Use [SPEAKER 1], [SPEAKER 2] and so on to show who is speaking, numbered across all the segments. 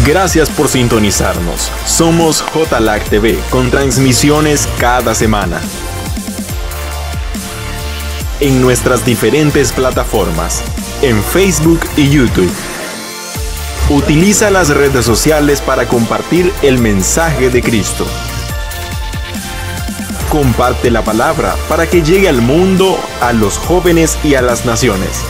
[SPEAKER 1] Gracias por sintonizarnos. Somos JLAC TV con transmisiones cada semana en nuestras diferentes plataformas, en Facebook y YouTube. Utiliza las redes sociales para compartir el mensaje de Cristo. Comparte la palabra para que llegue al mundo, a los jóvenes y a las naciones.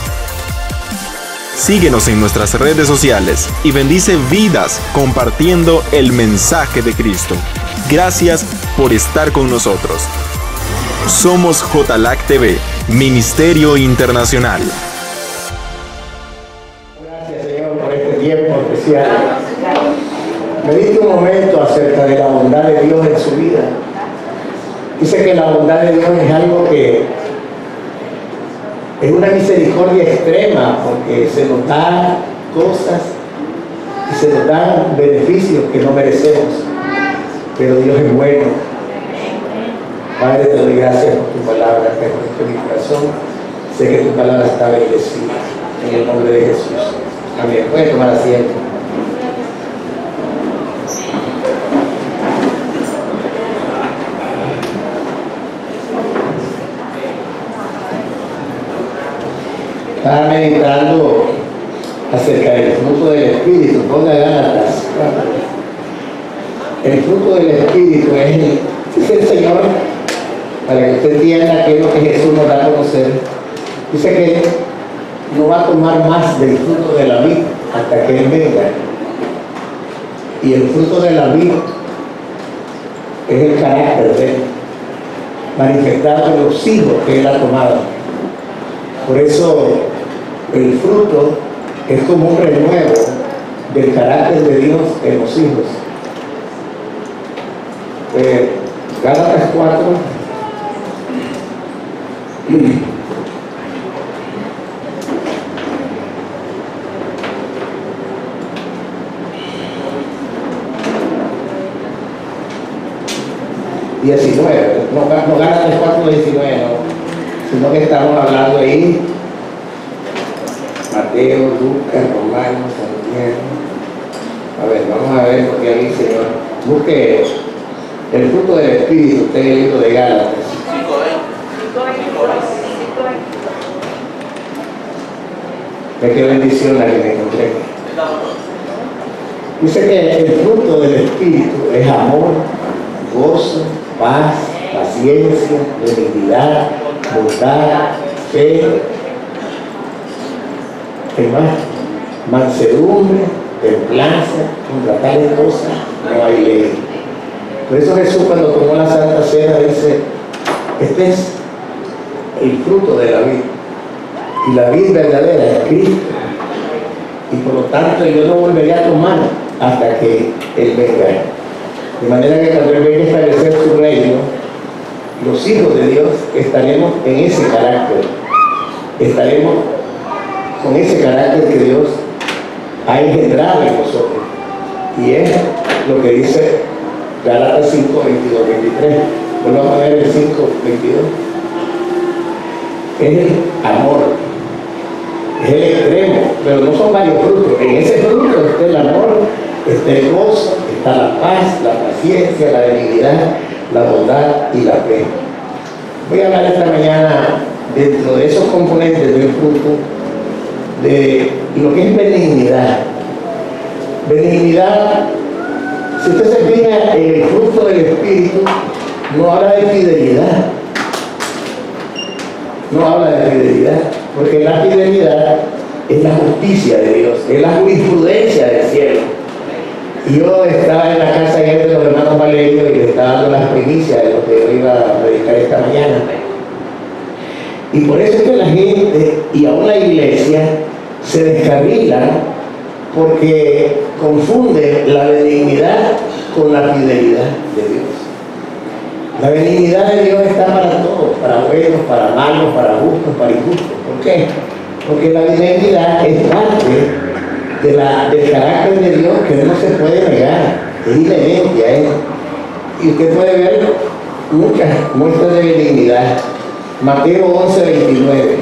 [SPEAKER 1] Síguenos en nuestras redes sociales y bendice vidas compartiendo el mensaje de Cristo. Gracias por estar con nosotros. Somos JLAC TV, Ministerio Internacional.
[SPEAKER 2] Gracias, Señor, por este tiempo especial. Medite un momento acerca de la bondad de Dios en su vida. Dice que la bondad de Dios es algo que es una misericordia extrema, porque se nos dan cosas y se nos dan beneficios que no merecemos, pero Dios es bueno. Padre, te doy gracias por tu palabra, que has puesto en mi corazón. Sé que tu palabra está bendecida, en el nombre de Jesús. Amén. Puede tomar asiento. Estaba meditando acerca del fruto del Espíritu. Ponga Gálatas. El fruto del Espíritu es el Señor, para que usted entienda qué es lo que Jesús nos da a conocer. Dice que no va a tomar más del fruto de la vid hasta que Él venga. Y el fruto de la vid es el carácter de Él, manifestado en los hijos que Él ha tomado. Por eso el fruto es como un renuevo del carácter de Dios en los hijos. Gálatas 4. No Gálatas 4, 19, sino que estamos hablando ahí Mateo, Lucas, Romanos, Santiago. A ver, vamos a ver porque ahí, Señor, busque el fruto del Espíritu, usted en el libro de Gálatas. Ve qué bendición la que me encontré. Dice que el fruto del Espíritu es amor, gozo, paz, paciencia, benignidad, bondad, fe, ¿qué más? Mansedumbre, templanza. Contra tales cosas no hay ley. Por eso Jesús, cuando tomó la Santa Cena, dice: este es el fruto de la vid, y la vid verdadera es Cristo, y por lo tanto yo no volveré a tomar hasta que Él venga. De manera que cuando Él venga a establecer su reino, los hijos de Dios estaremos en ese carácter, estaremos con ese carácter que Dios ha engendrado en nosotros. Y es lo que dice Gálatas 5, 22, 23. Volvamos a ver el 5, 22. Es el amor, es el extremo, pero no son varios frutos. En ese fruto está el amor, está el gozo, está la paz, la paciencia, la benignidad, la bondad y la fe. Voy a hablar esta mañana, dentro de esos componentes del fruto, de lo que es benignidad. Benignidad, si usted se fija en el fruto del Espíritu, no habla de fidelidad. No habla de fidelidad, porque la fidelidad es la justicia de Dios, es la jurisprudencia del cielo. Y yo estaba en la casa ayer de los hermanos Valerio y le estaba dando las primicias de lo que yo iba a predicar esta mañana. Y por eso es que la gente y aún la iglesia se descarrilan, porque confunde la benignidad con la fidelidad de Dios. La benignidad de Dios está para todos, para buenos, para malos, para justos, para injustos. ¿Por qué? Porque la benignidad es parte del carácter de Dios que no se puede negar, es inherente a Él. Y usted puede ver muchas muestras de benignidad. Mateo 11, 29.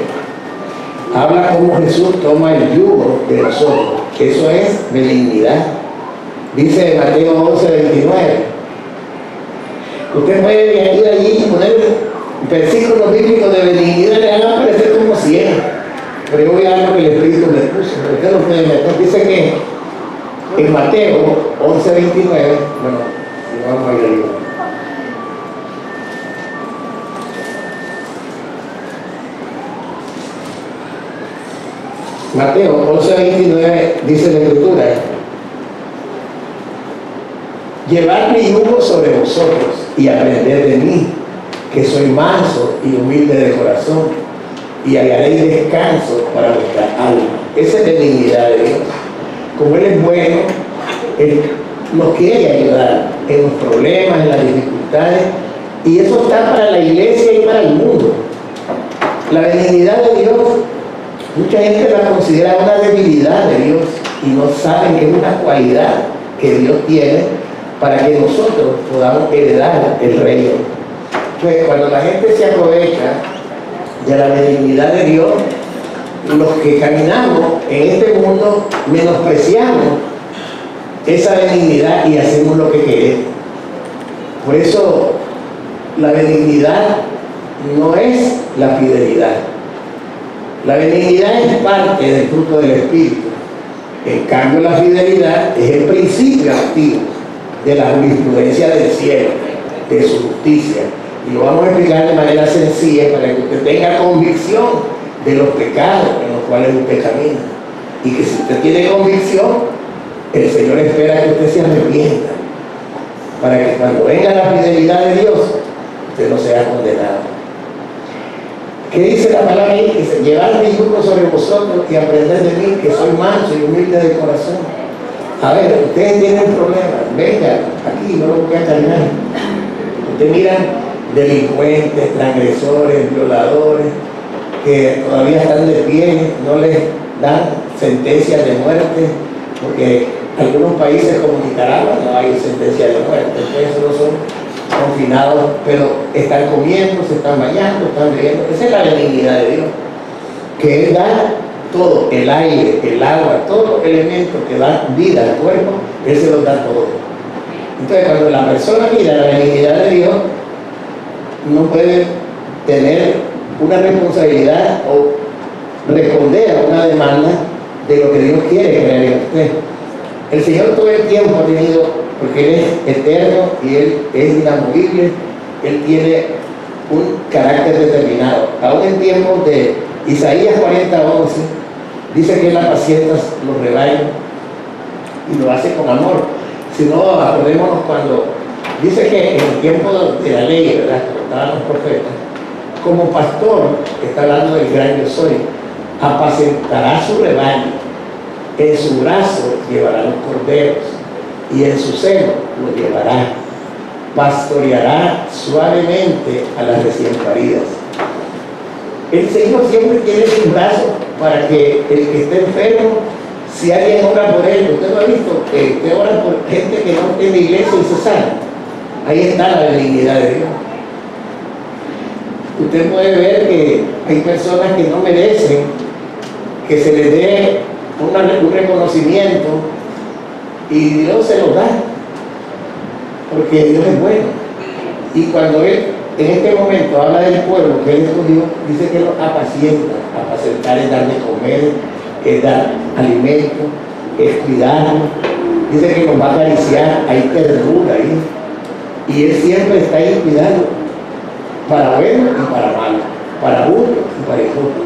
[SPEAKER 2] Habla cómo Jesús toma el yugo de nosotros. Eso es benignidad. Dice Mateo 11:29. Usted puede venir allí y poner versículos bíblicos de benignidad, le van a aparecer como 100. Pero yo voy a dar lo que el Espíritu le puso. Usted lo puede meter. Dice que en Mateo 11:29, bueno, vamos a ir ahí. Mateo 11:29 dice la Escritura: llevad mi yugo sobre vosotros y aprended de mí, que soy manso y humilde de corazón, y hallaréis descanso para vuestra alma. Esa es la benignidad de Dios. Como Él es bueno, Él nos quiere ayudar en los problemas, en las dificultades, y eso está para la iglesia y para el mundo. La benignidad de Dios, mucha gente la considera una debilidad de Dios y no saben que es una cualidad que Dios tiene para que nosotros podamos heredar el reino. Entonces, cuando la gente se aprovecha de la benignidad de Dios, los que caminamos en este mundo menospreciamos esa benignidad y hacemos lo que queremos. Por eso la benignidad no es la fidelidad. La benignidad es parte del fruto del Espíritu. En cambio, la fidelidad es el principio activo de la jurisprudencia del cielo, de su justicia. Y lo vamos a explicar de manera sencilla para que usted tenga convicción de los pecados en los cuales usted camina. Y que si usted tiene convicción, el Señor espera que usted se arrepienta, para que cuando venga la fidelidad de Dios, usted no sea condenado. ¿Qué dice la palabra ahí? Dice: llevad mi yugo sobre vosotros y aprended de mí, que soy manso y humilde de corazón. A ver, ustedes tienen problemas, vengan aquí, no lo voy a cargar. Ustedes miran delincuentes, transgresores, violadores, que todavía están de pie, no les dan sentencias de muerte, porque en algunos países como Nicaragua no hay sentencia de muerte, entonces solo son confinados, pero están comiendo, se están bañando, están bebiendo. Esa es la benignidad de Dios, que Él da todo, el aire, el agua, todos los elementos que dan vida al cuerpo, Él se los da todo. Entonces, cuando la persona mira la benignidad de Dios, no puede tener una responsabilidad o responder a una demanda de lo que Dios quiere crear en usted. El Señor todo el tiempo ha tenido, porque Él es eterno y Él es inamovible, Él tiene un carácter determinado. Aún en tiempos de Isaías 40:11, dice que Él apacienta los rebaños y lo hace con amor. Si no, acordémonos cuando dice que en el tiempo de la ley, ¿verdad?, que estaban los profetas, como pastor, está hablando del gran yo soy, apacentará su rebaño, en su brazo llevará los corderos y en su seno los llevará, pastoreará suavemente a las recién paridas. El Señor siempre tiene su brazo para que el que esté enfermo, si alguien ora por él, usted lo ha visto, que usted ora por gente que no tiene iglesia y se sana. Ahí está la benignidad de Dios. Usted puede ver que hay personas que no merecen que se les dé un reconocimiento y Dios se los da, porque Dios es bueno. Y cuando Él en este momento habla del pueblo que Él escogió, dice que los apacienta. Apacentar es dar de comer, es dar alimento, es cuidarnos. Dice que nos va a acariciar, hay ternura ahí. Y Él siempre está ahí cuidando, para bueno y para malo, para justo y para injusto.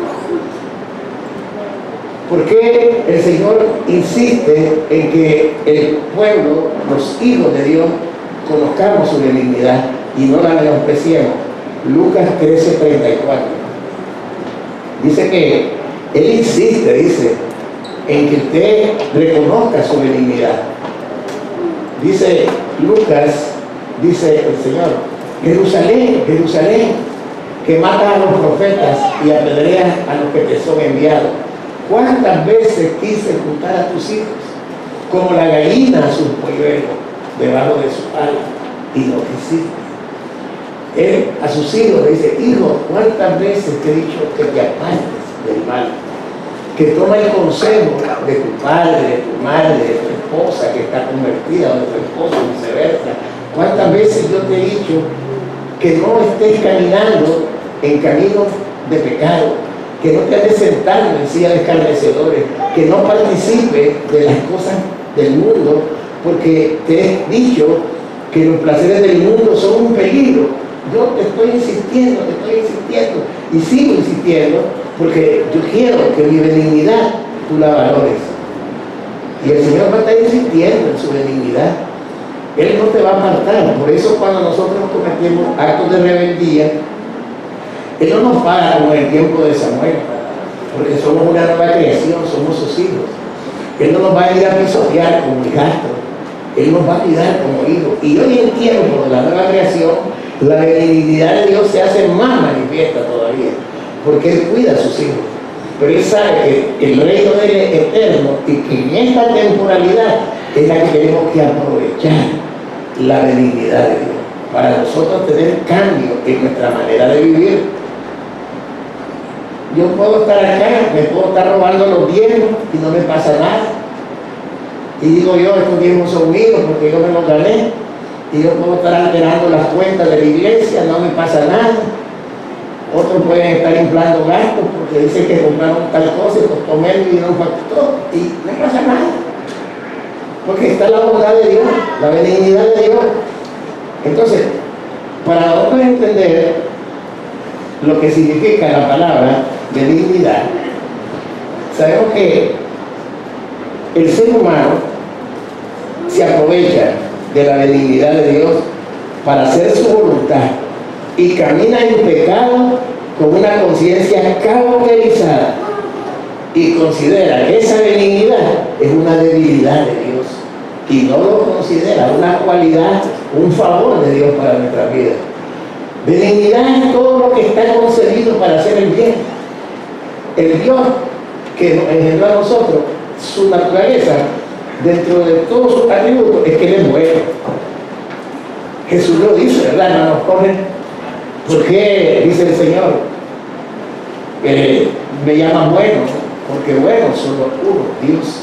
[SPEAKER 2] ¿Por qué el Señor insiste en que el pueblo, los hijos de Dios, conozcamos su benignidad y no la menospreciemos? Lucas 13:34. Dice que Él insiste, dice, en que usted reconozca su benignidad. Dice Lucas, dice el Señor: Jerusalén, Jerusalén, que matas a los profetas y apedreas a los que te son enviados. ¿Cuántas veces quise juntar a tus hijos como la gallina a sus polluelos debajo de su ala y no quisiste? Él a sus hijos le dice: hijo, ¿cuántas veces te he dicho que te apartes del mal? Que toma el consejo de tu padre, de tu madre, de tu esposa que está convertida comprometida o de tu esposo, viceversa. ¿Cuántas veces yo te he dicho que no estés caminando en caminos de pecado, que no te andes sentando en silla de escarnecedores, que no participes de las cosas del mundo, porque te he dicho que los placeres del mundo son un peligro? Yo te estoy insistiendo y sigo insistiendo, porque yo quiero que mi benignidad tú la valores. Y el Señor va a estar insistiendo en su benignidad. Él no te va a apartar. Por eso cuando nosotros cometemos actos de rebeldía, Él no nos paga como en el tiempo de Samuel, porque somos una nueva creación, somos sus hijos. Él no nos va a ir a pisotear como hijastros, Él nos va a cuidar como hijos. Y hoy en tiempo de la nueva creación, la benignidad de Dios se hace más manifiesta todavía, porque Él cuida a sus hijos. Pero Él sabe que el reino de Él es eterno y que en esta temporalidad es la que tenemos que aprovechar la benignidad de Dios para nosotros tener cambio en nuestra manera de vivir. Yo puedo estar acá, me puedo estar robando los diezmos y no me pasa nada. Y digo yo, estos diezmos son míos porque yo me los gané. Y yo puedo estar alterando las cuentas de la iglesia, no me pasa nada. Otros pueden estar inflando gastos porque dicen que compraron tal cosa y costó menos y no facturó y no pasa nada. Porque está la bondad de Dios, la benignidad de Dios. Entonces, para nosotros entender lo que significa la palabra benignidad, sabemos que el ser humano se aprovecha de la benignidad de Dios para hacer su voluntad y camina en pecado con una conciencia cauterizada y considera que esa benignidad es una debilidad de Dios y no lo considera una cualidad, un favor de Dios para nuestra vida. Benignidad es todo lo que está concebido para hacer el bien. El Dios que nos engendró a nosotros, su naturaleza, dentro de todos sus atributos, es que Él es bueno. Jesús lo dice, ¿verdad, hermanos jóvenes? ¿Por qué dice el Señor? Me llama bueno, porque bueno solo uno, Dios.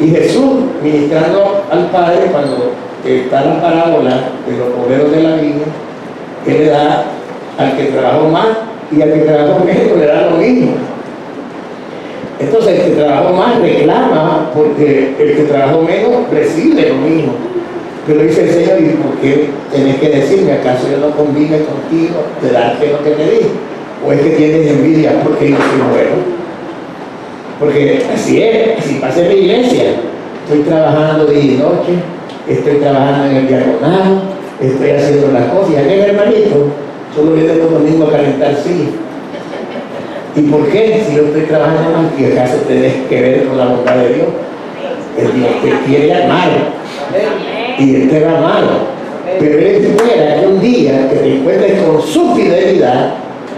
[SPEAKER 2] Y Jesús, ministrando al Padre, cuando está la parábola de los obreros de la viña, Él le da al que trabajó más y al que trabajó menos le da lo mismo. Entonces el que trabajó más reclama porque el que trabajó menos recibe lo mismo. Pero dice el Señor, ¿y por qué tenés que decirme? ¿Acaso yo no convine contigo de darte lo que te di? ¿O es que tienes envidia porque yo soy bueno? Porque así es, así pasa en la iglesia. Estoy trabajando día y noche, estoy trabajando en el diaconado, estoy haciendo las cosas. Y aquel hermanito solo viene los domingos a calentar sillas. ¿Y por qué? Si yo estoy trabajando más, ¿y acaso tenés que ver con la bondad de Dios? El Dios te quiere amar y Él te va amar. Pero Él espera que un día que te encuentres con su fidelidad,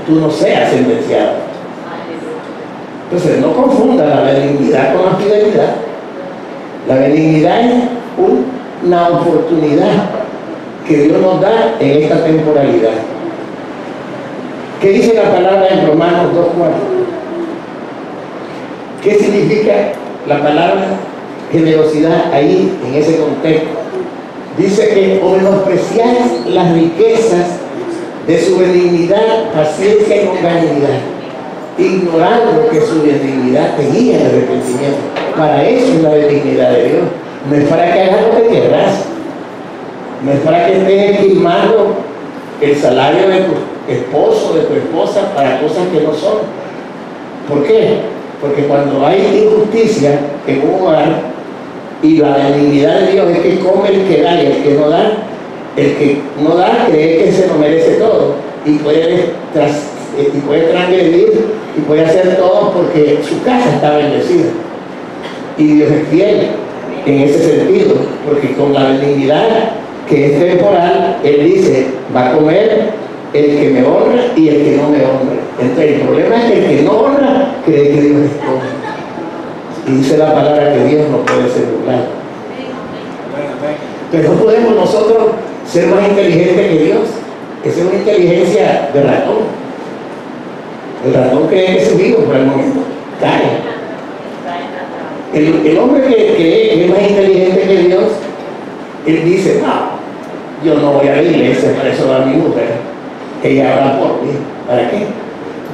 [SPEAKER 2] tú no seas sentenciado. Entonces, no confunda la benignidad con la fidelidad. La benignidad es una oportunidad que Dios nos da en esta temporalidad. ¿Qué dice la palabra en Romanos 2:4? ¿Qué significa la palabra generosidad ahí, en ese contexto? Dice que o menospreciáis las riquezas de su benignidad, paciencia y longanimidad, ignorando que su benignidad te guía en el arrepentimiento. Para eso es la benignidad de Dios. No es para que hagas lo que querrás, no es para que estés esquilmando el salario de tu esposo, de tu esposa, para cosas que no son. ¿Por qué? Porque cuando hay injusticia en un hogar y la benignidad de Dios es que come el que da y el que no da cree que se lo merece todo y puede transgredir y puede hacer todo porque su casa está bendecida. Y Dios es fiel en ese sentido, porque con la benignidad que es temporal, Él dice, va a comer el que me honra y el que no me honra. Entonces el problema es que el que no honra cree que Dios es todo. Y dice la palabra que Dios no puede ser burlado. Pero no podemos nosotros ser más inteligentes que Dios. Esa es una inteligencia de ratón. El ratón cree que es vivo por el momento. Cae. El hombre que cree que es más inteligente que Dios él dice, no, yo no voy a la iglesia, para eso va mi mujer, ella habla por mí, ¿para qué?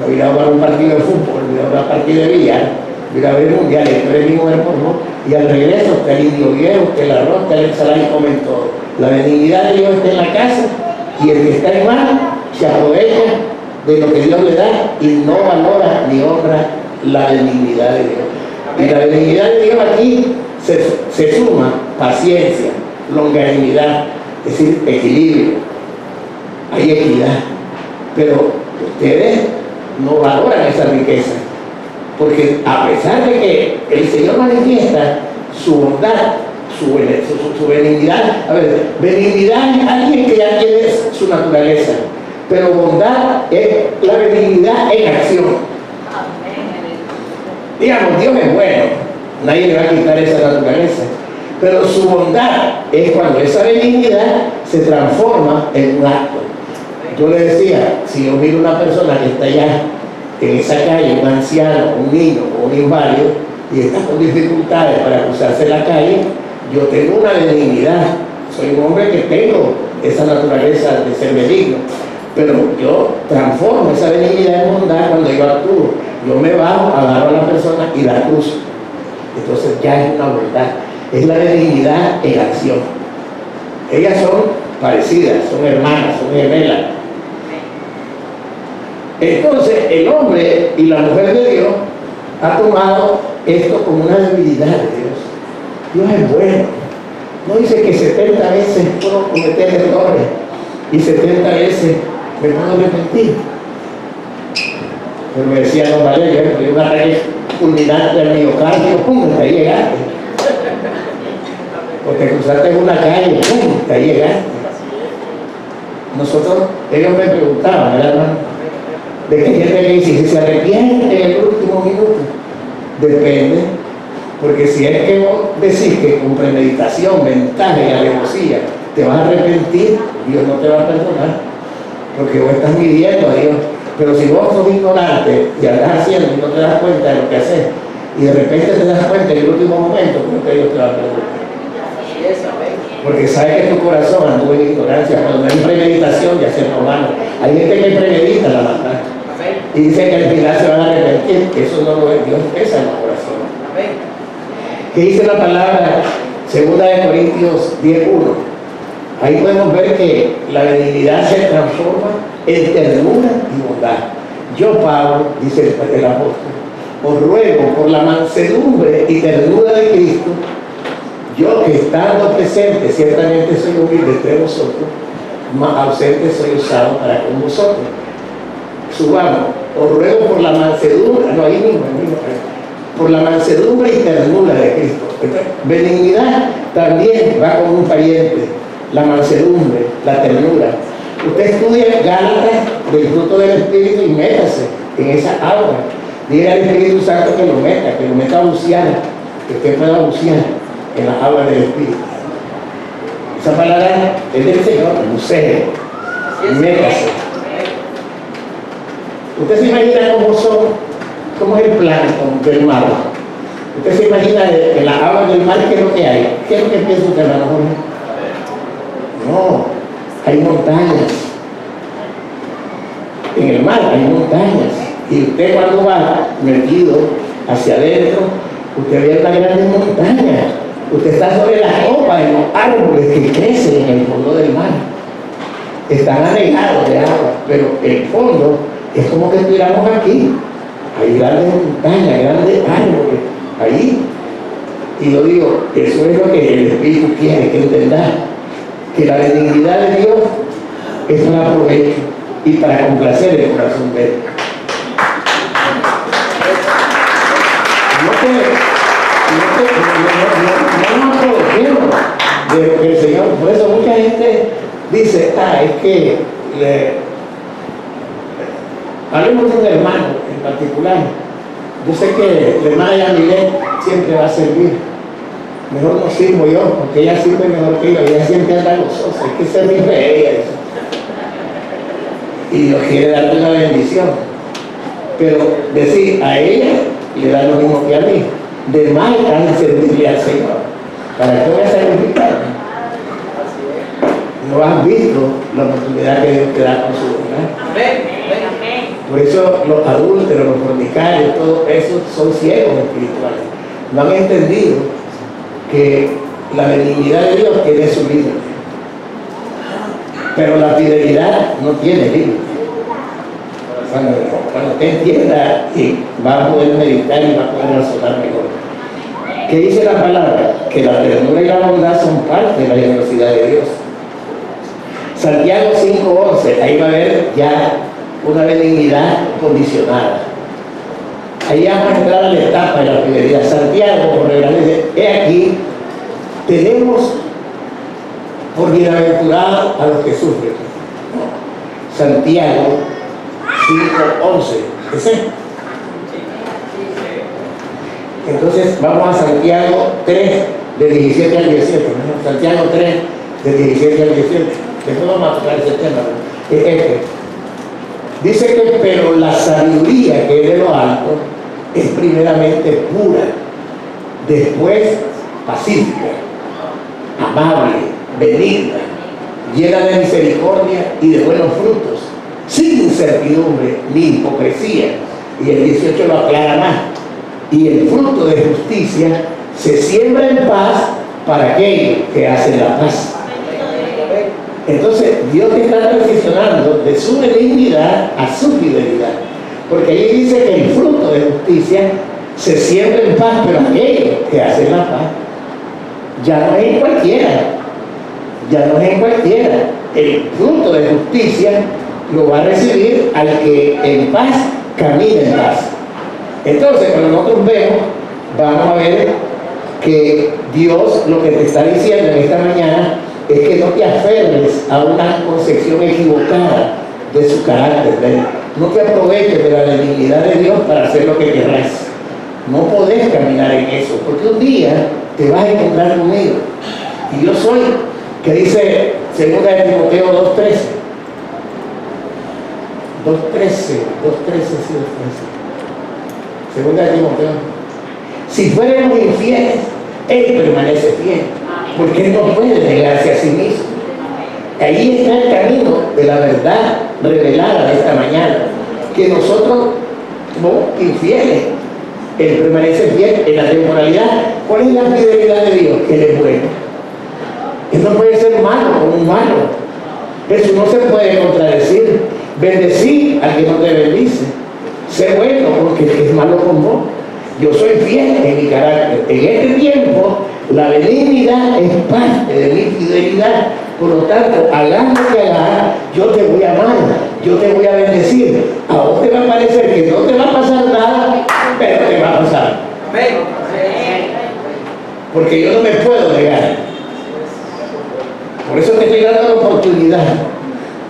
[SPEAKER 2] No voy a jugar un partido de fútbol, voy a jugar un partido de billar, voy a ver mundiales, tú eres mi mujer por vos, y al regreso usted el indio viejo, usted el arroz, usted la ensalada y comen todo. La benignidad de Dios está en la casa, y el que está en mal se aprovecha de lo que Dios le da y no valora ni honra la benignidad de Dios. Y la benignidad de Dios aquí se suma paciencia, longanimidad, es decir, equilibrio, hay equidad, pero ustedes no valoran esa riqueza, porque a pesar de que el Señor manifiesta su bondad, su benignidad, a ver, benignidad es alguien que ya tiene su naturaleza, pero bondad es la benignidad en acción. Digamos, Dios es bueno, nadie le va a quitar esa naturaleza, pero su bondad es cuando esa benignidad se transforma en un acto. Yo le decía, si yo miro una persona que está allá en esa calle, un anciano, un niño o un inválido, y está con dificultades para cruzarse la calle, yo tengo una benignidad, soy un hombre que tengo esa naturaleza de ser benigno, pero yo transformo esa benignidad en bondad cuando yo actúo. Yo me bajo, agarro a la persona y la cruzo. Entonces ya es una bondad, es la benignidad en acción. Ellas son parecidas, son hermanas, son gemelas. Entonces el hombre y la mujer de Dios ha tomado esto como una debilidad de Dios. Dios es bueno. No dice que 70 veces puedo cometer errores y 70 veces me puedo arrepentir. Pero me decía don Valerio, que una raíz fulminante del miocardio, ¡pum!, hasta ahí llegaste. O te cruzaste en una calle, ¡pum!, hasta ahí llegaste. Nosotros, ellos me preguntaban, ¿verdad, hermano? De que gente que dice, si se arrepiente en el último minuto, depende, porque si es que vos decís que con premeditación, ventaja y alevosía te vas a arrepentir, Dios no te va a perdonar, porque vos estás midiendo a Dios. Pero si vos sos ignorante y andás haciendo y no te das cuenta de lo que haces, y de repente te das cuenta en el último momento, creo que Dios te va a perdonar. Porque sabe que tu corazón anduvo en ignorancia, cuando no hay premeditación ya se romano. Hay gente que premedita la maldad y dice que al final se van a arrepentir. Eso no lo es, Dios pesa en el corazón. ¿Qué dice la palabra? 2 Corintios 10:1. Ahí podemos ver que la benignidad se transforma en ternura y bondad. Yo, Pablo, dice el apóstol, os ruego por la mansedumbre y ternura de Cristo, yo que estando presente, ciertamente soy humilde entre vosotros, más ausente soy usado para con vosotros. Subamos, os ruego por la mansedumbre, no, ahí mismo, por la mansedumbre y ternura de Cristo. Entonces, benignidad también va con un pariente, la mansedumbre, la ternura. Usted estudia Gálatas del fruto del Espíritu y métase en esa agua. Diga al Espíritu Santo que lo meta a bucear, que usted pueda bucear en las aguas del Espíritu. Esa palabra es del Señor, bucee, métase. Usted se imagina cómo es el plancton del mar. Usted se imagina en las aguas del mar qué es lo que hay. ¿Qué es lo que piensa usted, hermano Jorge? No, hay montañas. En el mar hay montañas. Y usted cuando va metido hacia adentro, usted ve una gran montaña. Usted está sobre las copas de los árboles que crecen en el fondo del mar. Están anegados de agua, pero el fondo es como que estuviéramos aquí. Hay grandes montañas, grandes árboles, ahí. Y yo digo, eso es lo que el Espíritu quiere que entendamos, que la benignidad de Dios es para provecho y para complacer el corazón de Él. No nos aprovechemos de lo que el Señor, por eso mucha gente dice, es que hablemos de un hermano en particular. Yo sé que la hermana Yamilet siempre va a servir. Mejor no sirvo yo, porque ella sirve mejor que yo. Ella siempre anda gozosa, hay que servirle a ella. Y Dios quiere darle una bendición. Pero decir a ella le da lo mismo que a mí. De más hay servirle al Señor. ¿Para qué voy a sacrificarme? has visto la oportunidad que Dios te da con su bondad. Por eso los adúlteros, los fornicarios, todo eso son ciegos espirituales. No han entendido que la benignidad de Dios tiene su límite, pero la fidelidad no tiene límite. Cuando usted entienda, y va a poder meditar y va a poder razonar mejor. ¿Qué dice la palabra? Que la ternura y la bondad son parte de la generosidad de Dios. Santiago 5:11, ahí va a haber ya una benignidad condicionada. Ahí vamos a entrar a la etapa de la fidelidad. Santiago, por regla, dice: he aquí, tenemos por bienaventurados a los que sufren. Santiago 5:11. ¿Ese? Entonces vamos a Santiago 3, de 17 al 17. ¿No? Santiago 3, de 17 al 17. Después vamos a tocar ese tema. Dice que, pero la sabiduría que es de lo alto es primeramente pura, después pacífica, amable, benigna, llena de misericordia y de buenos frutos, sin incertidumbre ni hipocresía. Y el 18 lo aclara más: y el fruto de justicia se siembra en paz para aquellos que hacen la paz. Entonces Dios te está transicionando de su benignidad a su fidelidad, porque ahí dice que el fruto de justicia se siembra en paz, pero aquellos que hacen la paz, ya no es en cualquiera, ya no es en cualquiera. El fruto de justicia lo va a recibir al que en paz camina en paz. Entonces, cuando nosotros vemos, vamos a ver que Dios lo que te está diciendo en esta mañana es que no te aferres a una concepción equivocada de su carácter. No te aproveches de la benignidad de Dios para hacer lo que querrás. No podés caminar en eso, porque un día te vas a encontrar conmigo. Y yo soy, que dice 2 de Timoteo 2:13. 2:13, sí, 2:13. 2 de Timoteo. Si fuéramos infieles, Él permanece fiel, porque Él no puede negarse a sí mismo. Ahí está el camino de la verdad revelada de esta mañana, que nosotros somos infieles. Él permanece fiel en la temporalidad. ¿Cuál es la fidelidad de Dios? Que Él es bueno. Él no puede ser malo como un malo. Eso no se puede contradecir. Bendecir al que no te bendice. Sé bueno porque es malo con vos. Yo soy fiel en mi carácter. En este tiempo, la benignidad es parte de mi fidelidad. Por lo tanto, hagas lo que hagas, yo te voy a amar, yo te voy a bendecir. A vos te va a parecer que no te va a pasar nada, pero te va a pasar. Porque yo no me puedo negar. Por eso te estoy dando la oportunidad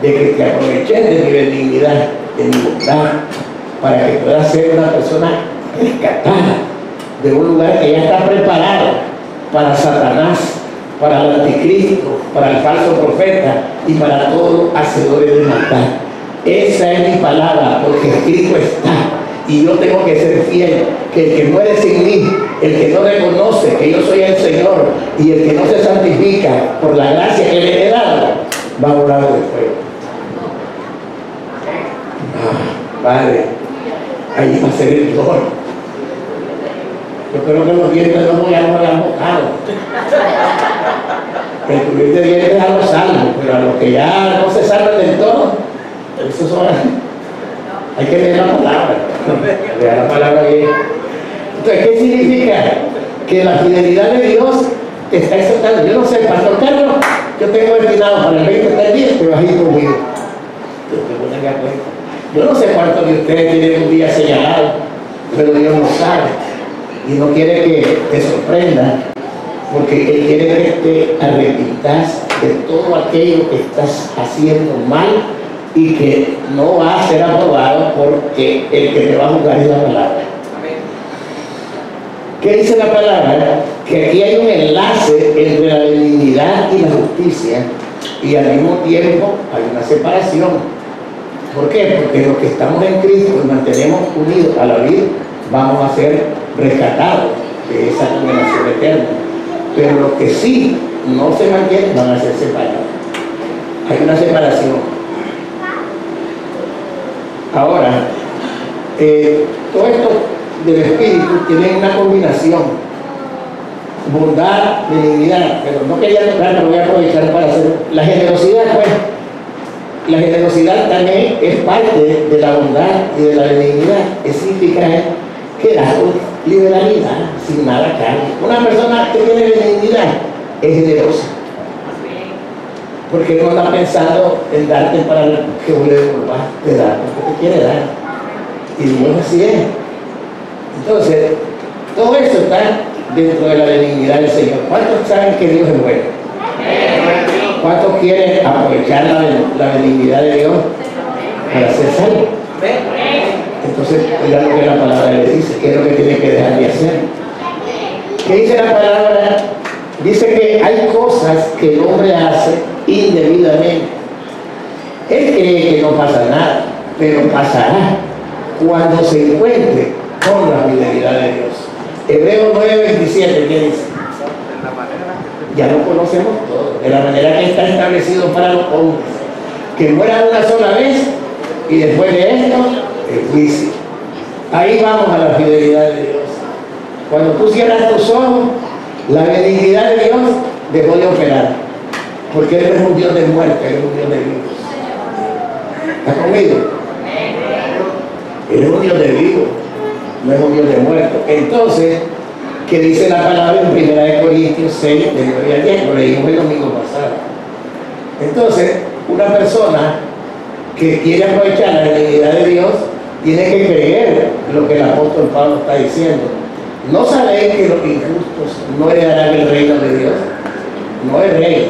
[SPEAKER 2] de que te aproveches de mi benignidad, de mi bondad, para que puedas ser una persona rescatada de un lugar que ya está preparado para Satanás, para el anticristo, para el falso profeta y para todos los hacedores de maldad. Esa es mi palabra, porque escrito está. Y yo tengo que ser fiel, que el que muere sin mí, el que no reconoce que yo soy el Señor y el que no se santifica por la gracia que le he dado, va a volar de fuego. Padre, ahí va a ser el dolor. Yo creo que los dientes no ya no han botado. El cubrir de dientes a los salvos, pero a los que ya no se salvan del todo, esos son. Hay que leer la palabra. Leer la palabra bien. Entonces, ¿qué significa? Que la fidelidad de Dios te está exaltando. Yo no sé, Pastor Carlos, yo tengo destinado para el 20 del día, te vas a ir conmigo. Yo no sé cuántos de ustedes tienen un día señalado, pero Dios lo sabe. Y no quiere que te sorprenda, porque Él quiere que te arrepientas de todo aquello que estás haciendo mal y que no va a ser aprobado, porque el que te va a juzgar es la palabra. ¿Qué dice la palabra? Que aquí hay un enlace entre la benignidad y la justicia, y al mismo tiempo hay una separación. ¿Por qué? Porque los que estamos en Cristo y mantenemos unidos a la vida, vamos a ser rescatados de esa condenación eterna. Pero los que sí no se mantienen van a ser separados. Hay una separación. Ahora, todo esto del espíritu tiene una combinación: bondad, benignidad. Pero no quería tocar, pero voy a aprovechar para hacer la generosidad. Pues la generosidad también es parte de la bondad y de la benignidad. ¿Qué significa que da liberalidad sin nada a cambio? Una persona que tiene benignidad es generosa, porque no está pensando en darte para que vos le devuelvas, te da porque te quiere dar. Y Dios así es. Entonces, todo eso está dentro de la benignidad del Señor. ¿Cuántos saben que Dios es bueno? ¿Cuántos quieren aprovechar la benignidad de Dios para ser salvos? Entonces, oiga lo que la palabra le dice, qué es lo que tiene que dejar de hacer. ¿Qué dice la palabra? Dice que hay cosas que el hombre hace indebidamente. Él cree que no pasa nada, pero pasará cuando se encuentre con la fidelidad de Dios. Hebreos 9:27, ¿qué dice? Ya lo conocemos todo, de la manera que está establecido para los hombres, que mueran una sola vez y después de esto, el juicio. Ahí vamos a la fidelidad de Dios. Cuando tú cierras tus ojos, la benignidad de Dios dejó de operar, porque Él no es un Dios de muerte, Él es un Dios de vivos. ¿Está conmigo? Él es un Dios de vivos, no es un Dios de muertos. Entonces, ¿qué dice la palabra en 1 Corintios 6, del 9 al 10? Lo leímos el domingo pasado. Entonces, una persona que quiere aprovechar la benignidad de Dios tiene que creer lo que el apóstol Pablo está diciendo. ¿No sabéis que los injustos no heredarán el reino de Dios? No es rey.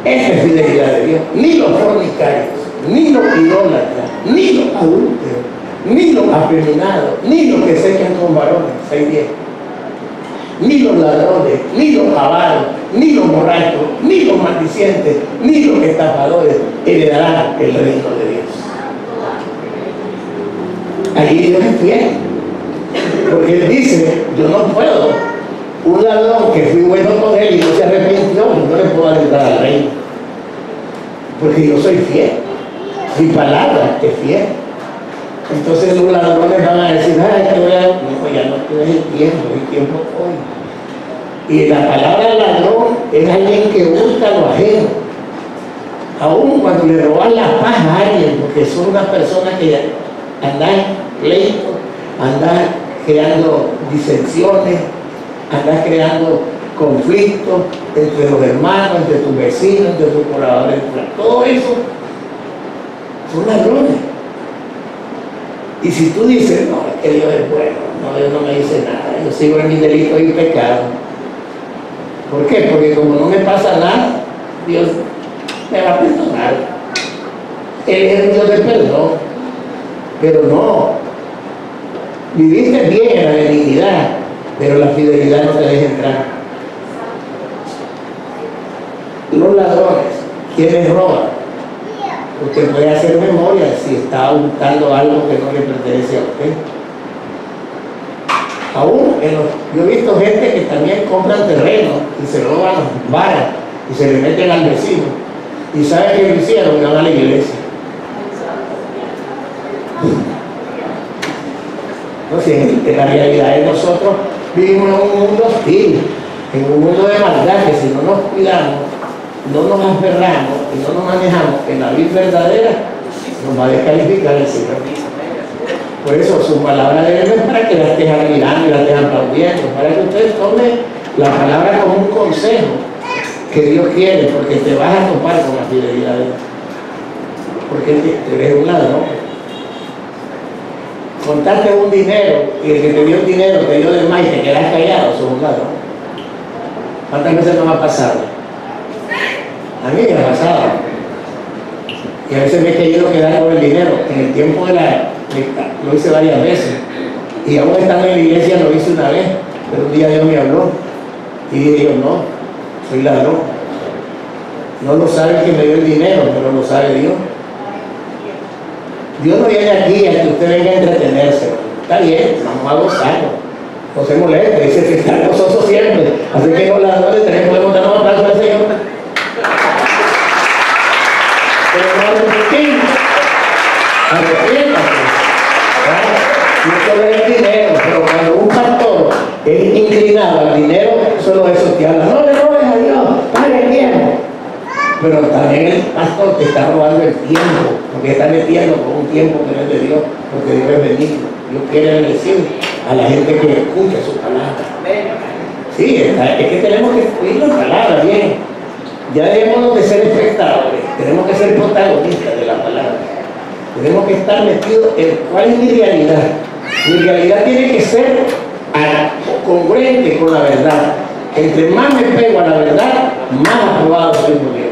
[SPEAKER 2] Esa es fidelidad de Dios. Ni los fornicarios, ni los idólatras, ni los adúlteros, ni los afeminados, ni los que se echan con varones, 6:10, ni los ladrones, ni los avaros, ni los borrachos, ni los maldicientes, ni los estafadores heredarán el reino de Dios. Allí Dios es fiel, porque Él dice: yo no puedo, un ladrón que fui bueno con él y no se arrepintió, no le puedo entrar al reino, porque yo soy fiel, mi palabra es fiel. Entonces los ladrones van a decir: ay, que voy a... No, ya no tienes el tiempo hoy. Y la palabra ladrón es alguien que busca lo ajeno. Aún cuando le roban la paz a alguien, porque son unas personas que andan pleitos, andan creando disensiones, andan creando conflictos entre los hermanos, entre tus vecinos, entre tus colaboradores, todo eso son ladrones. Y si tú dices: no, es que Dios es bueno, no, Dios no me dice nada, yo sigo en mi delito y pecado. ¿Por qué? Porque como no me pasa nada, Dios me va a perdonar. Él es el Dios de perdón. Pero no, viviste bien en la benignidad, pero la fidelidad no te deja entrar. Los ladrones, ¿quiénes roban? Usted puede hacer memoria si está buscando algo que no le pertenece a usted. Aún yo he visto gente que también compran terreno y se roban las varas y se le meten al vecino. ¿Y saben qué lo hicieron? Van a la iglesia. Entonces, en la realidad de nosotros vivimos en un mundo hostil, en un mundo de maldad, que si no nos cuidamos, no nos aferramos y no nos manejamos en la vida verdadera, nos va a descalificar el Señor. Por eso su palabra de Dios es para que la estés admirando y la estés aplaudiendo, para que usted tome la palabra como un consejo que Dios quiere, porque te vas a topar con la fidelidad de Dios, porque te ves un ladrón. Contaste un dinero y el que te dio el dinero te dio de más y te quedas callado, sos un ladrón. ¿Cuántas veces nos ha pasado? A mí me ha pasado. Y a veces me he querido quedar con el dinero. En el tiempo lo hice varias veces. Y aún estando en la iglesia lo hice una vez. Pero un día Dios me habló. Y dije yo: no, soy ladrón. No lo sabe el que me dio el dinero, pero lo sabe Dios. Dios no viene aquí a que usted venga a entretenerse. Está bien, vamos a gozarlo. No se moleste, dice que está gozoso siempre. Así que los ladrones también podemos dar un aplauso al Señor. Pero también el pastor te está robando el tiempo, porque está metiendo con un tiempo que no es de Dios, porque Dios es benigno. Dios quiere bendecir a la gente que escucha su palabra. Sí, es que tenemos que oír la palabra bien. Ya debemos de ser espectadores, tenemos que ser protagonistas de la palabra. Tenemos que estar metidos en cuál es mi realidad. Mi realidad tiene que ser congruente con la verdad. Entre más me pego a la verdad, más aprobado soy por Dios.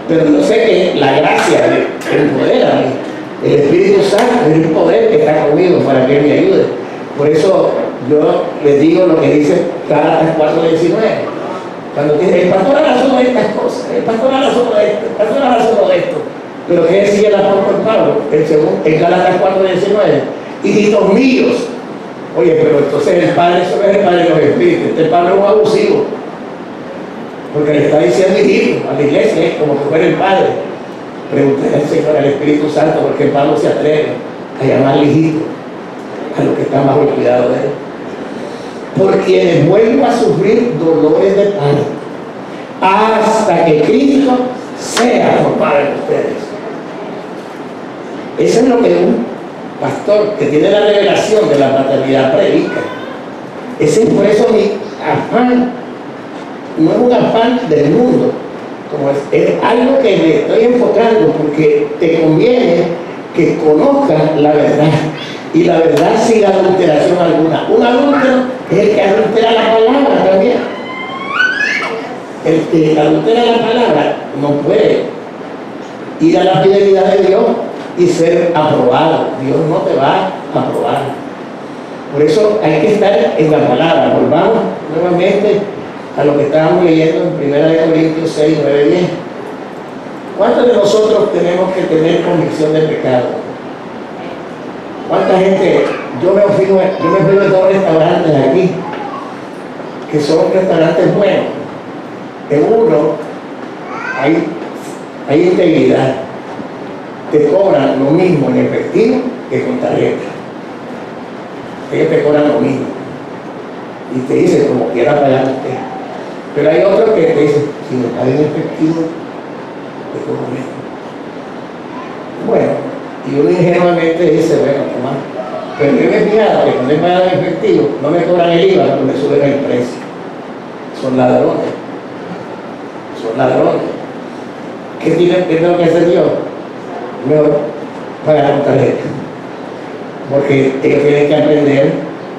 [SPEAKER 2] Pero yo sé que la gracia me empodera a mí. El Espíritu Santo es el poder que está conmigo para que me ayude. Por eso yo les digo lo que dice Gálatas 4:19. Cuando dice, el pastor habla solo de estas cosas, el pastor habla solo de esto, el pastor habla solo de esto. Pero ¿qué decía el apóstol Pablo? En Gálatas 4:19. Hijitos míos. Oye, pero entonces el Padre solo es el Padre de los Espíritus. Este Pablo es un abusivo. Porque le está diciendo hijito a la iglesia, como que fuera el Padre. Pregúntale al Señor, al Espíritu Santo, porque Pablo se atreve a llamarle hijito a los que están bajo el cuidado de él. Por quienes vuelvo a sufrir dolores de parto, hasta que Cristo sea formado en ustedes. Eso es lo que un pastor que tiene la revelación de la paternidad predica. Ese es por eso mi afán. No es un afán del mundo, como es algo que me estoy enfocando porque te conviene que conozcas la verdad y la verdad sin adulteración alguna. Un adúltero es el que adultera la palabra también. El que adultera la palabra no puede ir a la fidelidad de Dios y ser aprobado. Dios no te va a aprobar. Por eso hay que estar en la palabra. Volvamos nuevamente a lo que estábamos leyendo en 1 Corintios 6, 9, 10. ¿Cuántos de nosotros tenemos que tener convicción de pecado? ¿Cuánta gente? Yo me fijo en dos restaurantes aquí, que son restaurantes buenos. En uno hay integridad. Te cobran lo mismo en efectivo que con tarjeta. Ellos te cobran lo mismo. Y te dicen, como quiera pagar usted. Pero hay otros que te dicen, si me pagan en efectivo, te cobro menos. Bueno, y uno ingenuamente dice, bueno, toma. Pero yo me he fijado que cuando me pagan en efectivo, no me cobran el IVA, pero me suben el precio. Son ladrones. Son ladrones. ¿Qué tengo que hacer yo? Mejor pagar con tarjeta. Porque ellos tienen que aprender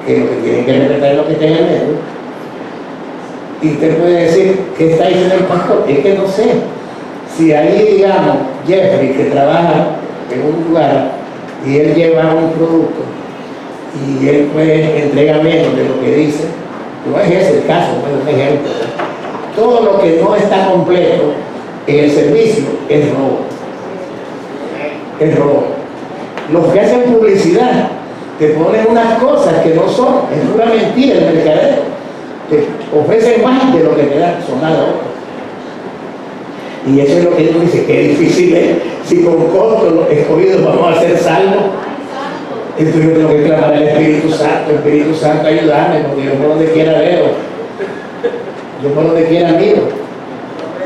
[SPEAKER 2] que lo que tienen que respetar es lo que está en el medio. Y usted puede decir, ¿qué está diciendo el pastor? Es que no sé. Si ahí, digamos, Jeffrey, que trabaja en un lugar y él lleva un producto y él pues entrega menos de lo que dice, no es ese el caso, es un ejemplo. Todo lo que no está completo en el servicio es robo. Es robo. Los que hacen publicidad te ponen unas cosas que no son, es una mentira el mercadeo. Te ofrecen más de lo que te dan, son ladrones. Y eso es lo que uno dice, que difícil es, si con costo los escogidos vamos a ser salvos. Entonces yo tengo que clamar al Espíritu Santo, ayudarme, porque yo por donde quiera veo, yo por donde quiera miro.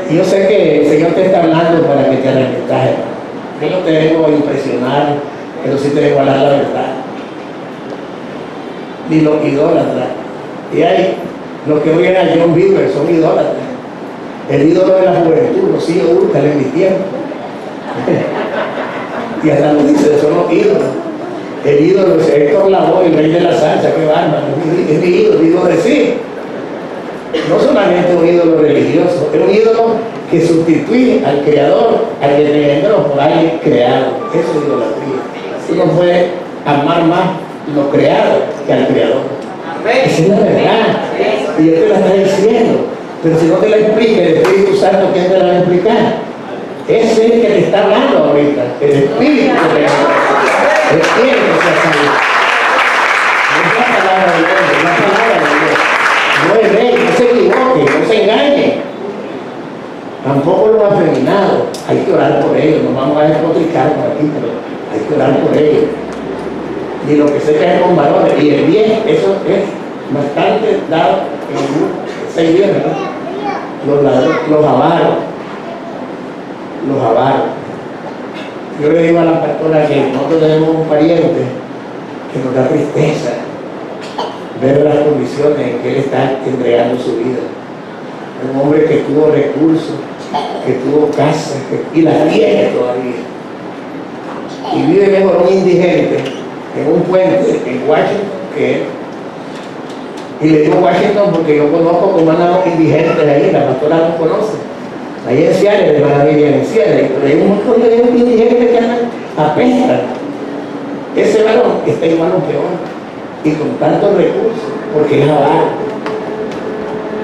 [SPEAKER 2] Y yo sé que el Señor te está hablando para que te arrepientas. Yo no te vengo a impresionar, pero sí te vengo a hablar la verdad. Ni los idólatras. Y hay los que oyen a John Bieber son idólatras. El ídolo de la juventud, Rocío Dúrcal en mi tiempo. Y hasta nos dice, son los ídolos. El ídolo es Héctor Lavoe, el rey de la salsa, qué bárbaro. Es mi ídolo, digo decir. No solamente un ídolo religioso, es un ídolo que sustituye al creador, al que te engendró por alguien creado. Eso es idolatría. Uno puede amar más lo creado que al creador. Esa es la verdad. Y yo te la estoy diciendo. Pero si no te la explica el Espíritu Santo, ¿quién te la va a explicar? Ese es el que te está hablando ahorita. El Espíritu te la explica. El Espíritu se ha salido. No es la palabra de Dios, es la palabra de Dios. No es rey, no se equivoque, no se engañe. Tampoco los afeminados. Hay que orar por ellos. Nos vamos a despotricar por aquí, pero hay que orar por ellos. Ni lo que se cae con varones. Y el bien, eso es bastante dado en 6 días, ¿verdad? Los ladrones, los avaros. los avaros. Yo le digo a la pastora que nosotros tenemos un pariente que nos da tristeza ver las condiciones en que él está entregando su vida. Un hombre que tuvo recursos, que tuvo casa, y las tiene todavía. Y vive mejor un indigente en un puente en Washington que él. Y le digo Washington porque yo conozco como andan los indigentes ahí, la pastora los conoce. Ahí en Ciales, de la Biblia en Ciales, pero hay un montón de indigentes que andan apestan. Ese varón está igual o peor, y con tantos recursos, porque es avaro.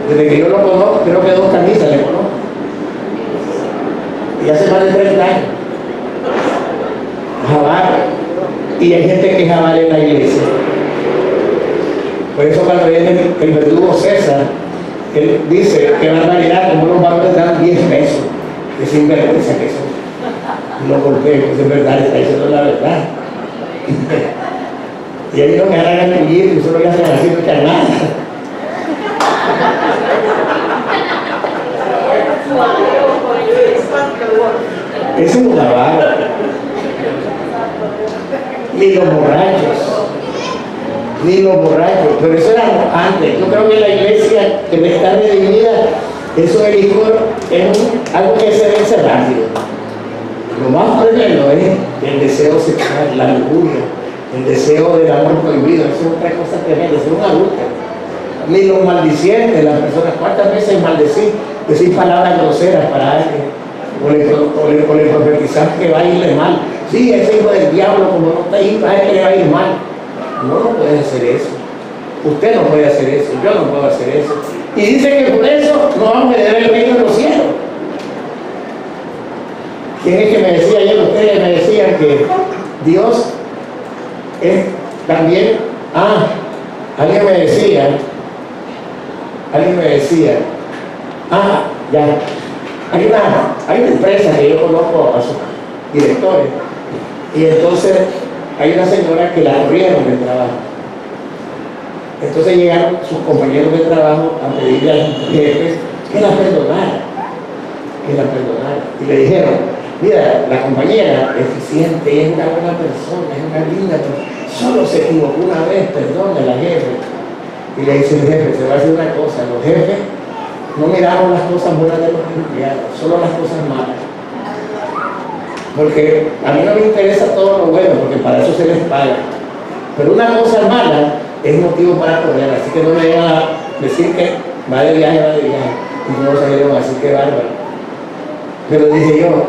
[SPEAKER 2] Desde que yo lo conozco, creo que 2 camisas le conozco. Y hace más de 30 años. Es avaro. Y hay gente que es avaro en la iglesia. Por eso cuando viene el verdugo César, él dice que barbaridad, como los varones dan 10 pesos. Que sinvergüenza que son. Y lo golpeo, pues es verdad, está diciendo la verdad. Y ahí no me agarran el libro y solo ya se así, no echan nada. Ese es un avaro. Ni los borrachos, pero eso era antes. Yo creo que la iglesia que debe estar dividida, eso del licor es algo que se vence rápido. Lo más tremendo es el deseo sexual, la lujuria, el deseo del amor prohibido. Eso es otra cosa tremenda, eso es un adúltero. Ni los maldicientes, las personas, ¿cuántas veces maldecí? Decir palabras groseras para alguien, o le profetizar que va a irle mal. Sí, ese hijo del diablo, como no está ahí, va a que le va a ir mal. No puede hacer eso. Usted no puede hacer eso, yo no puedo hacer eso. Y dice que por eso no vamos a heredar el reino de los cielos. ¿Quién es que me decía ayer? Ustedes me decían que Dios es también, alguien me decía, ya, hay una empresa que yo conozco a sus directores, y entonces hay una señora que la corrieron del trabajo. Entonces llegaron sus compañeros de trabajo a pedirle al jefe que la perdonara, y le dijeron, mira, la compañera eficiente, es una buena persona, es una linda persona, solo se equivocó una vez, perdona la jefe. Y le dice el jefe, se va a decir una cosa, los jefes no miramos las cosas buenas de los empleados, solo las cosas malas. Porque a mí no me interesa todo lo bueno, porque para eso se les paga. Pero una cosa mala es motivo para correr, así que no me vayan a decir que va de viaje, y no lo salieron así, que bárbaro. Pero dije yo,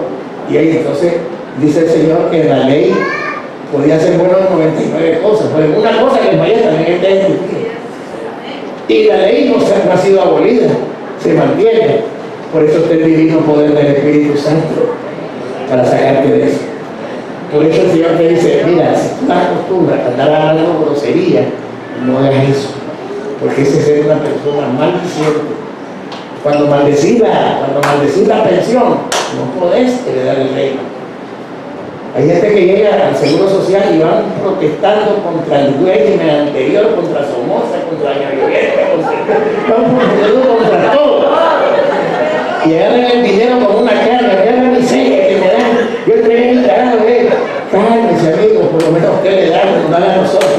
[SPEAKER 2] y ahí entonces dice el Señor que en la ley podía ser bueno en 99 cosas, pero una cosa que vaya también está discutida. Y la ley no ha sido abolida, se mantiene. Por eso está el divino poder del Espíritu Santo, para sacarte de eso. Por eso el Señor te dice, mira, si tú te acostumbras a andar hablando grosería, no hagas eso, porque ese es ser una persona maldiciente. Cuando maldecís la pensión, no podés heredar el reino. Hay gente que llega al Seguro Social y van protestando contra el régimen anterior, contra Somoza, contra Doña Violeta, van protestando contra todo. Y agarran el dinero como una carga, vean la miseria que me dan. Yo entregué mi carajo, cálmese amigo, por lo menos usted le da, nos dan a nosotros.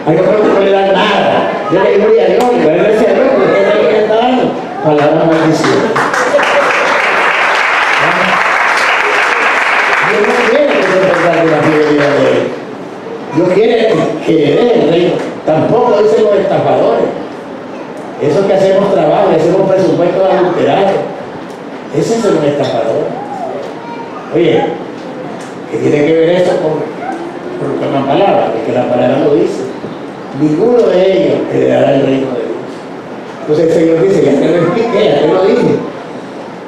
[SPEAKER 2] A yo creo que no le dan nada. Yo le digo a Dios, y le gracias a Dios, porque usted es lo que está dando. Palabra maldición. Dios no quiere que se perda la fidelidad de Él. Dios quiere que le dé el reino. Tampoco dicen los estafadores. Esos que hacemos trabajo y hacemos presupuestos adulterados. Ese es un estafador. Oye, ¿qué tiene que ver eso con la palabra? Porque la palabra lo dice. Ninguno de ellos heredará el reino de Dios. Entonces el Señor dice, ya te lo expliqué, ya te lo dije.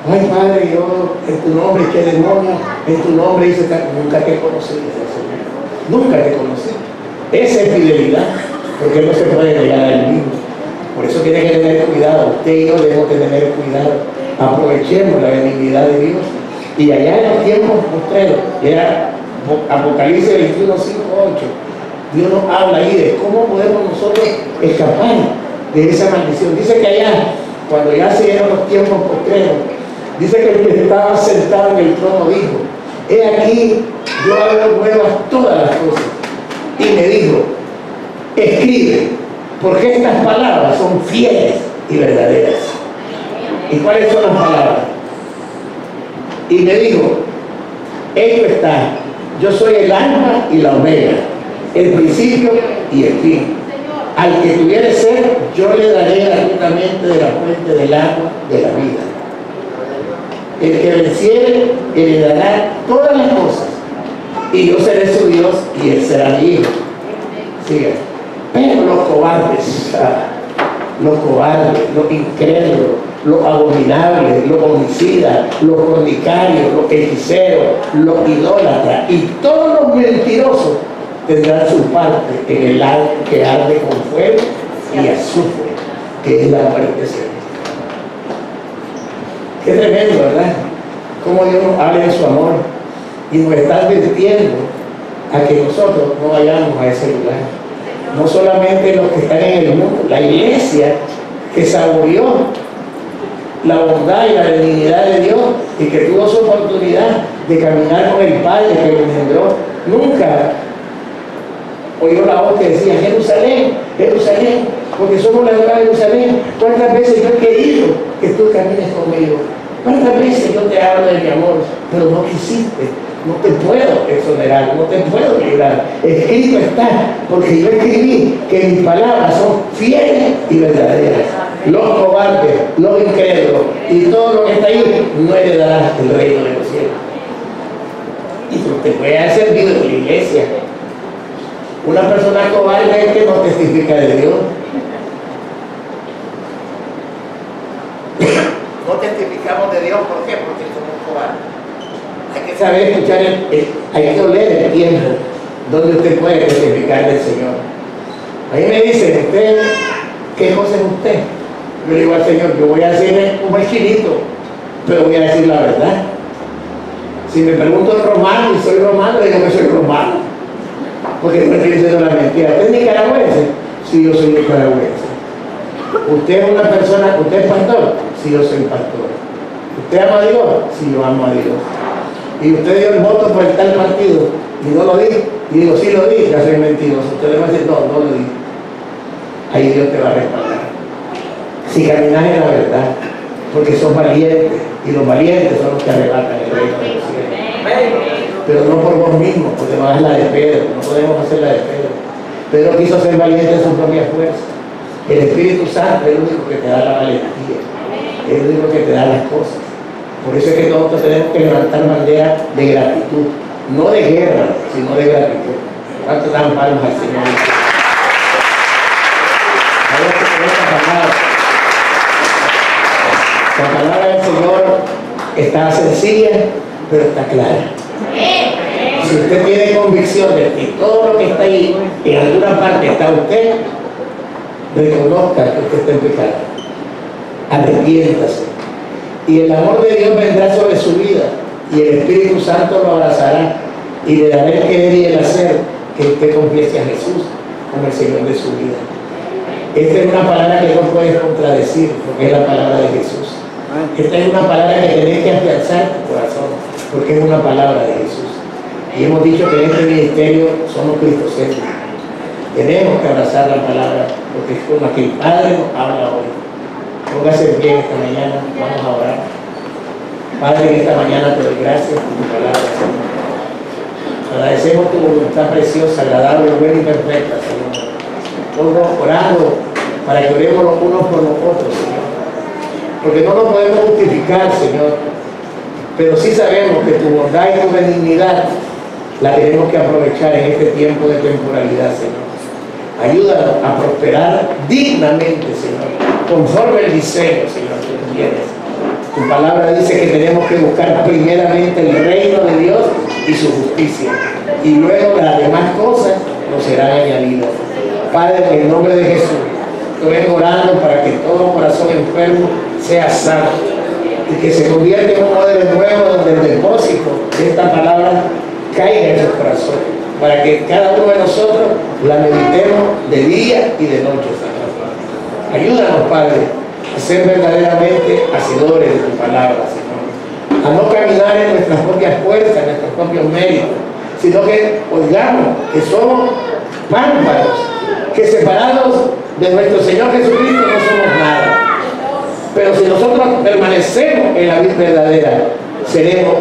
[SPEAKER 2] Ay, Padre, yo en tu nombre, qué demonio, en tu nombre dice, nunca te conocí, Señor. Nunca te conocí. Esa es fidelidad, porque no se puede negar al mismo. Por eso tiene que tener cuidado. Usted y yo debemos de tener cuidado. Aprovechemos la benignidad de Dios. Y allá en los tiempos postreros, ya Apocalipsis 21, 5, 8, Dios nos habla ahí de cómo podemos nosotros escapar de esa maldición. Dice que allá, cuando ya se dieron los tiempos postreros, Dice que el que estaba sentado en el trono dijo: he aquí, yo hago nuevas todas las cosas. Y me dijo: escribe, porque estas palabras son fieles y verdaderas. ¿Y cuáles son las palabras? Y me dijo: hecho está, yo soy el alfa y la omega, el principio y el fin. Al que tuviere sed, yo le daré gratuitamente de la fuente del agua de la vida. El que venciere heredará todas las cosas, y yo seré su Dios y él será mi hijo. Sigue. Pero los cobardes, los incrédulos, los abominables, los homicidas, los fornicarios, los hechiceros, los idólatras y todos los mentirosos tendrán su parte en el lago que arde con fuego y azufre, que es la muerte segunda. Qué tremendo, ¿verdad? Cómo Dios nos habla en su amor y nos está advirtiendo a que nosotros no vayamos a ese lugar. No solamente los que están en el mundo, la iglesia que saboreó la bondad y la benignidad de Dios y que tuvo su oportunidad de caminar con el Padre que lo engendró, nunca oyó la voz que decía: Jerusalén, Jerusalén, porque somos la nueva Jerusalén. ¿Cuántas veces yo he querido que tú camines conmigo? ¿Cuántas veces yo te hablo de mi amor, pero no quisiste? No te puedo exonerar, no te puedo librar. Escrito está, porque yo escribí que mis palabras son fieles y verdaderas. Los cobardes, los incrédulos y todo lo que está ahí no heredará el reino de los cielos. Y tú te puedes haber servido en la iglesia. Una persona cobarde es que no testifica de Dios. No testificamos de Dios, ¿por qué? Porque somos cobardes. Hay que saber escuchar, hay que oler el tiempo donde usted puede testificar del Señor. A mí me dicen: ¿usted qué cosa es usted? Yo le digo al Señor: yo voy a decirle un esquinito, pero voy a decir la verdad. Si me pregunto romano y soy romano, digo que soy romano, porque no estoy diciendo la mentira. ¿Usted es nicaragüense? Sí, yo soy nicaragüense. ¿Usted es una persona, usted es pastor? Sí, yo soy pastor. ¿Usted ama a Dios? Sí, yo amo a Dios. ¿Y usted dio el voto por el tal partido y no lo di? Y digo: sí lo di, ya soy mentiroso. Usted le va a decir: no, no lo di. Ahí Dios te va a respaldar. Si caminas en la verdad, porque sos valientes, y los valientes son los que arrebatan el reino de los cielos. Pero no por vos mismo, porque no es la de Pedro, no podemos hacer la de Pedro. Pedro quiso ser valiente en su propia fuerza. El Espíritu Santo es el único que te da la valentía, es el único que te da las cosas. Por eso es que nosotros tenemos que levantar bandera de gratitud, no de guerra, sino de gratitud. ¿Cuántos dan palmas al Señor? La palabra del Señor está sencilla, pero está clara. Si usted tiene convicción de que todo lo que está ahí, en alguna parte está usted, reconozca que usted está en pecado. Arrepiéntase. Y el amor de Dios vendrá sobre su vida, y el Espíritu Santo lo abrazará y le dará el querer y el hacer que usted confiese a Jesús como el Señor de su vida. Esta es una palabra que no puedes contradecir, porque es la palabra de Jesús. Esta es una palabra que tenés que afianzar en tu corazón, porque es una palabra de Jesús. Y hemos dicho que en este ministerio somos cristocéntricos. Tenemos que abrazar la palabra, porque es con la que el Padre nos habla hoy. Póngase en pie esta mañana, vamos a orar. Padre, en esta mañana te doy gracias por tu palabra, Señor. Agradecemos tu voluntad preciosa, agradable, buena y perfecta, Señor. Estamos orando para que oremos los unos por los otros, Señor. Porque no nos podemos justificar, Señor, pero sí sabemos que tu bondad y tu benignidad la tenemos que aprovechar en este tiempo de temporalidad, Señor. Ayúdanos a prosperar dignamente, Señor, conforme el diseño, Señor, que tú tienes. Tu palabra dice que tenemos que buscar primeramente el reino de Dios y su justicia, y luego las demás cosas nos serán añadidas. Padre, en el nombre de Jesús, te vengo orando para que todo corazón enfermo sea sano y que se convierta en un modelo nuevo donde el depósito de esta palabra caiga en su corazón, para que cada uno de nosotros la meditemos de día y de noche, Señor. Ayúdanos, Padre, a ser verdaderamente hacedores de tu palabra, Señor. A no caminar en nuestras propias fuerzas, en nuestros propios méritos, sino que oigamos que somos pámpanos, que separados de nuestro Señor Jesucristo no somos nada. Pero si nosotros permanecemos en la vida verdadera, seremos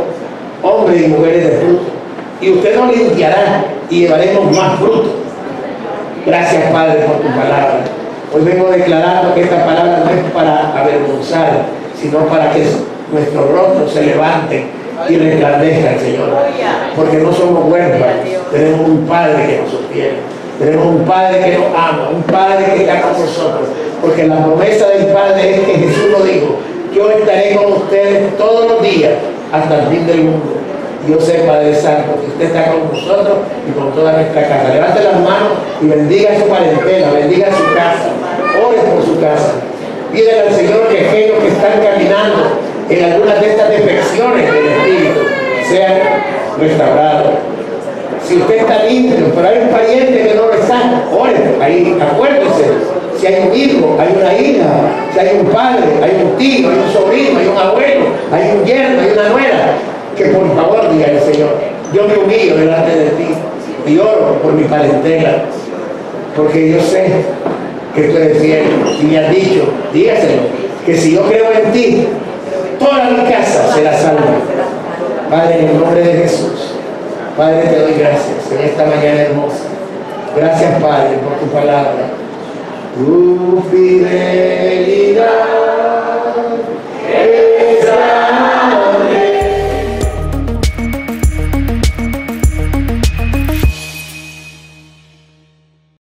[SPEAKER 2] hombres y mujeres de fruto. Y usted nos limpiará y llevaremos más fruto. Gracias, Padre, por tu palabra. Hoy vengo declarando que esta palabra no es para avergonzar, sino para que nuestros rostros se levanten y resplandezcan, Señor. Porque no somos huérfanos, tenemos un Padre que nos sostiene. Tenemos un Padre que nos ama, un Padre que está con nosotros. Porque la promesa del Padre es que Jesús lo dijo: yo estaré con ustedes todos los días hasta el fin del mundo. Yo sé, Padre Santo, que usted está con nosotros y con toda nuestra casa. Levante las manos y bendiga su parentela, bendiga su casa. Ore por su casa. Pídele al Señor que aquellos que están caminando en algunas de estas defecciones del Espíritu sean restaurados. Si usted está limpio, pero hay un pariente que no lo está, ore, ahí, acuérdese. Si hay un hijo, hay una hija, si hay un padre, hay un tío, hay un sobrino, hay un abuelo, hay un yerno, hay una nuera, que por favor diga al Señor: yo me humillo delante de ti y oro por mi parentela, porque yo sé que tú eres fiel y me has dicho, dígaselo, que si yo creo en ti, toda mi casa será salva. Padre, en el nombre de Jesús, Padre, te doy gracias en esta mañana hermosa. Gracias, Padre, por tu palabra. Tu fidelidad es grande.